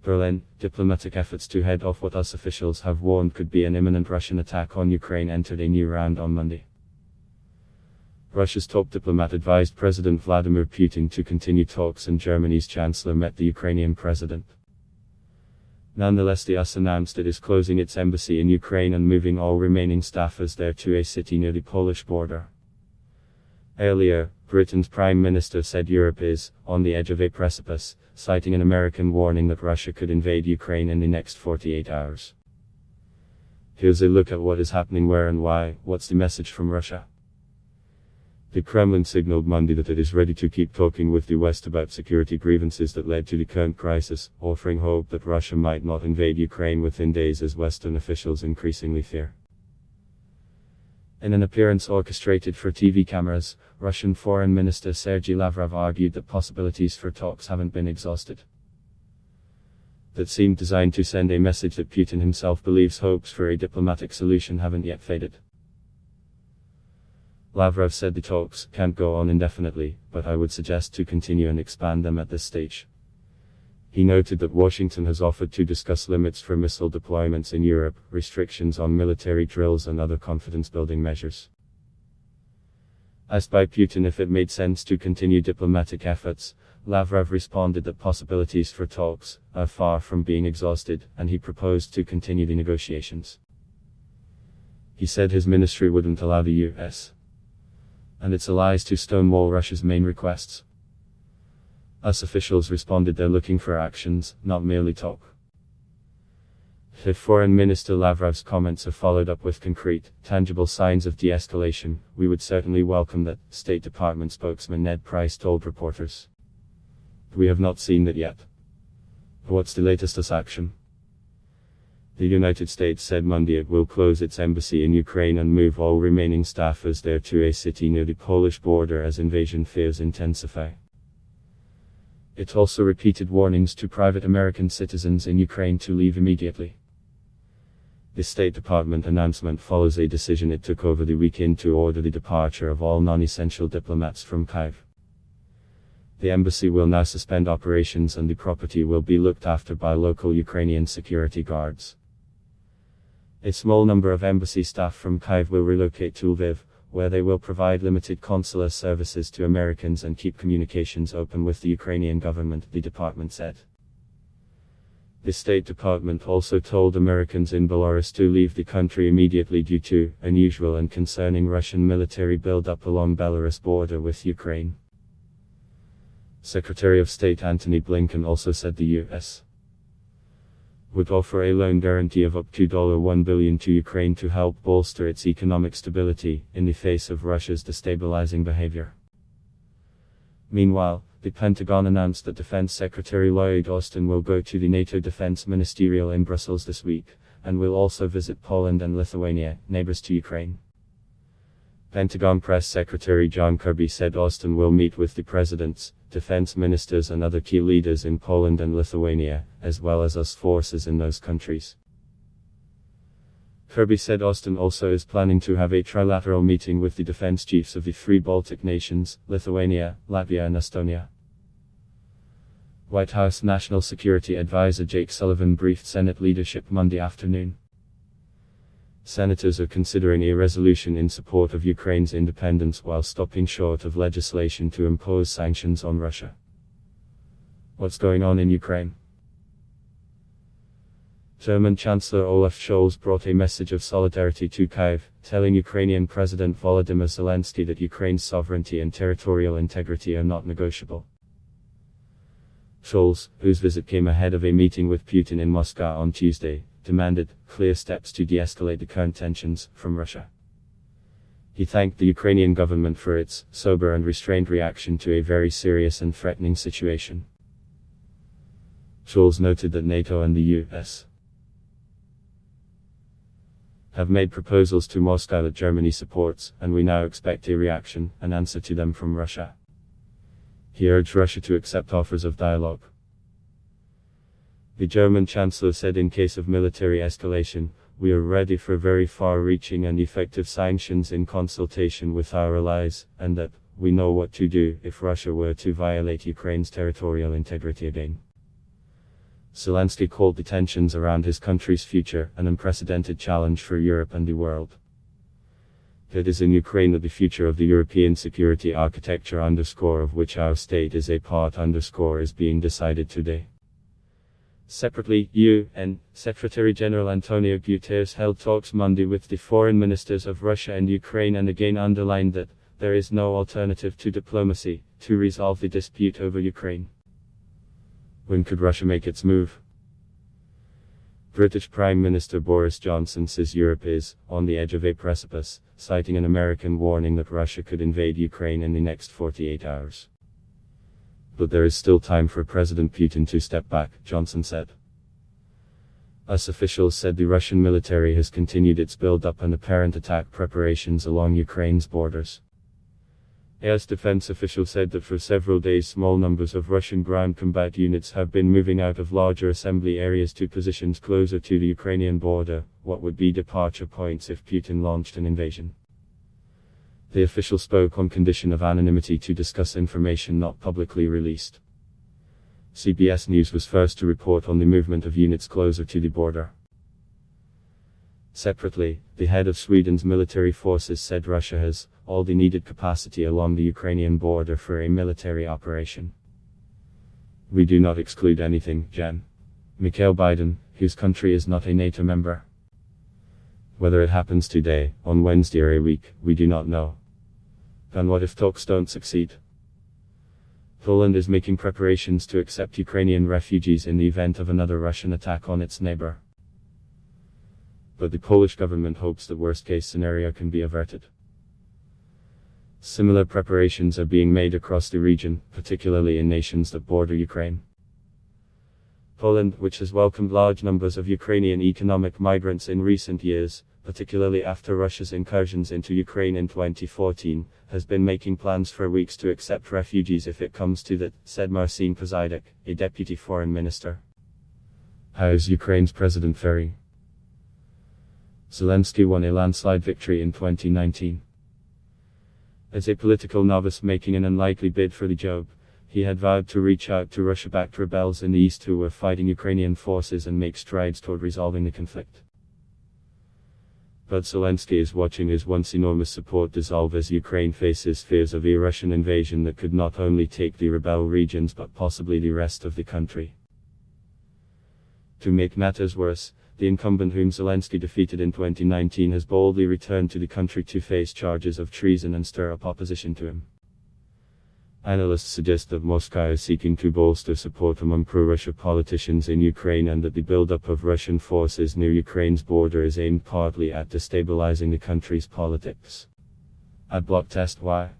Berlin, diplomatic efforts to head off what US officials have warned could be an imminent Russian attack on Ukraine entered a new round on Monday. Russia's top diplomat advised President Vladimir Putin to continue talks, and Germany's chancellor met the Ukrainian president. Nonetheless, the US announced it is closing its embassy in Ukraine and moving all remaining staffers there to a city near the Polish border. Earlier, Britain's Prime Minister said Europe is on the edge of a precipice, citing an American warning that Russia could invade Ukraine in the next 48 hours. Here's a look at what is happening where and why. What's the message from Russia? The Kremlin signaled Monday that it is ready to keep talking with the West about security grievances that led to the current crisis, offering hope that Russia might not invade Ukraine within days, as Western officials increasingly fear. In an appearance orchestrated for TV cameras, Russian Foreign Minister Sergei Lavrov argued that possibilities for talks haven't been exhausted. That seemed designed to send a message that Putin himself believes hopes for a diplomatic solution haven't yet faded. Lavrov said the talks can't go on indefinitely, but I would suggest to continue and expand them at this stage. He noted that Washington has offered to discuss limits for missile deployments in Europe, restrictions on military drills, and other confidence-building measures. Asked by Putin if it made sense to continue diplomatic efforts, Lavrov responded that possibilities for talks are far from being exhausted, and he proposed to continue the negotiations. He said his ministry wouldn't allow the US and its allies to stonewall Russia's main requests. US officials responded they're looking for actions, not merely talk. If Foreign Minister Lavrov's comments are followed up with concrete, tangible signs of de-escalation, we would certainly welcome that, State Department spokesman Ned Price told reporters. We have not seen that yet. What's the latest US action? The United States said Monday it will close its embassy in Ukraine and move all remaining staffers there to a city near the Polish border as invasion fears intensify. It also repeated warnings to private American citizens in Ukraine to leave immediately. The State Department announcement follows a decision it took over the weekend to order the departure of all non-essential diplomats from Kyiv. The embassy will now suspend operations and the property will be looked after by local Ukrainian security guards. A small number of embassy staff from Kyiv will relocate to Lviv, where they will provide limited consular services to Americans and keep communications open with the Ukrainian government, the department said. The State Department also told Americans in Belarus to leave the country immediately due to unusual and concerning Russian military buildup along Belarus border with Ukraine. Secretary of State Antony Blinken also said the U.S. would offer a loan guarantee of up to $1 billion to Ukraine to help bolster its economic stability in the face of Russia's destabilizing behavior. Meanwhile, the Pentagon announced that Defense Secretary Lloyd Austin will go to the NATO Defense Ministerial in Brussels this week, and will also visit Poland and Lithuania, neighbors to Ukraine. Pentagon Press Secretary John Kirby said Austin will meet with the presidents, defense ministers and other key leaders in Poland and Lithuania, as well as US forces in those countries. Kirby said Austin also is planning to have a trilateral meeting with the defense chiefs of the three Baltic nations, Lithuania, Latvia and Estonia. White House National Security Advisor Jake Sullivan briefed Senate leadership Monday afternoon. Senators are considering a resolution in support of Ukraine's independence while stopping short of legislation to impose sanctions on Russia. What's going on in Ukraine? German Chancellor Olaf Scholz brought a message of solidarity to Kyiv, telling Ukrainian President Volodymyr Zelensky that Ukraine's sovereignty and territorial integrity are not negotiable. Scholz, whose visit came ahead of a meeting with Putin in Moscow on Tuesday, demanded clear steps to de-escalate the current tensions from Russia. He thanked the Ukrainian government for its sober and restrained reaction to a very serious and threatening situation. Scholz noted that NATO and the US have made proposals to Moscow that Germany supports, and we now expect a reaction, an answer to them from Russia. He urged Russia to accept offers of dialogue. The German Chancellor said in case of military escalation, we are ready for very far-reaching and effective sanctions in consultation with our allies, and that we know what to do if Russia were to violate Ukraine's territorial integrity again. Zelensky called the tensions around his country's future an unprecedented challenge for Europe and the world. It is in Ukraine that the future of the European security architecture of which our state is a part is being decided today. Separately, UN Secretary General Antonio Guterres held talks Monday with the foreign ministers of Russia and Ukraine and again underlined that there is no alternative to diplomacy to resolve the dispute over Ukraine. When could Russia make its move? British Prime Minister Boris Johnson says Europe is on the edge of a precipice, citing an American warning that Russia could invade Ukraine in the next 48 hours. But there is still time for President Putin to step back, Johnson said. US officials said the Russian military has continued its build-up and apparent attack preparations along Ukraine's borders. US defense officials said that for several days small numbers of Russian ground combat units have been moving out of larger assembly areas to positions closer to the Ukrainian border, what would be departure points if Putin launched an invasion. The official spoke on condition of anonymity to discuss information not publicly released. CBS News was first to report on the movement of units closer to the border. Separately, the head of Sweden's military forces said Russia has all the needed capacity along the Ukrainian border for a military operation. We do not exclude anything, Jan. Mikhail Biden, whose country is not a NATO member. Whether it happens today, on Wednesday or a week, we do not know. And what if talks don't succeed? Poland is making preparations to accept Ukrainian refugees in the event of another Russian attack on its neighbor. But the Polish government hopes the worst-case scenario can be averted. Similar preparations are being made across the region, particularly in nations that border Ukraine. Poland, which has welcomed large numbers of Ukrainian economic migrants in recent years, particularly after Russia's incursions into Ukraine in 2014, has been making plans for weeks to accept refugees if it comes to that, said Marcin Pozidek, a deputy foreign minister. How is Ukraine's president faring? Zelensky won a landslide victory in 2019. As a political novice making an unlikely bid for the job, he had vowed to reach out to Russia-backed rebels in the east who were fighting Ukrainian forces and make strides toward resolving the conflict. But Zelensky is watching his once enormous support dissolve as Ukraine faces fears of a Russian invasion that could not only take the rebel regions but possibly the rest of the country. To make matters worse, the incumbent whom Zelensky defeated in 2019 has boldly returned to the country to face charges of treason and stir up opposition to him. Analysts suggest that Moscow is seeking to bolster support among pro-Russia politicians in Ukraine and that the buildup of Russian forces near Ukraine's border is aimed partly at destabilizing the country's politics. Adblock test why?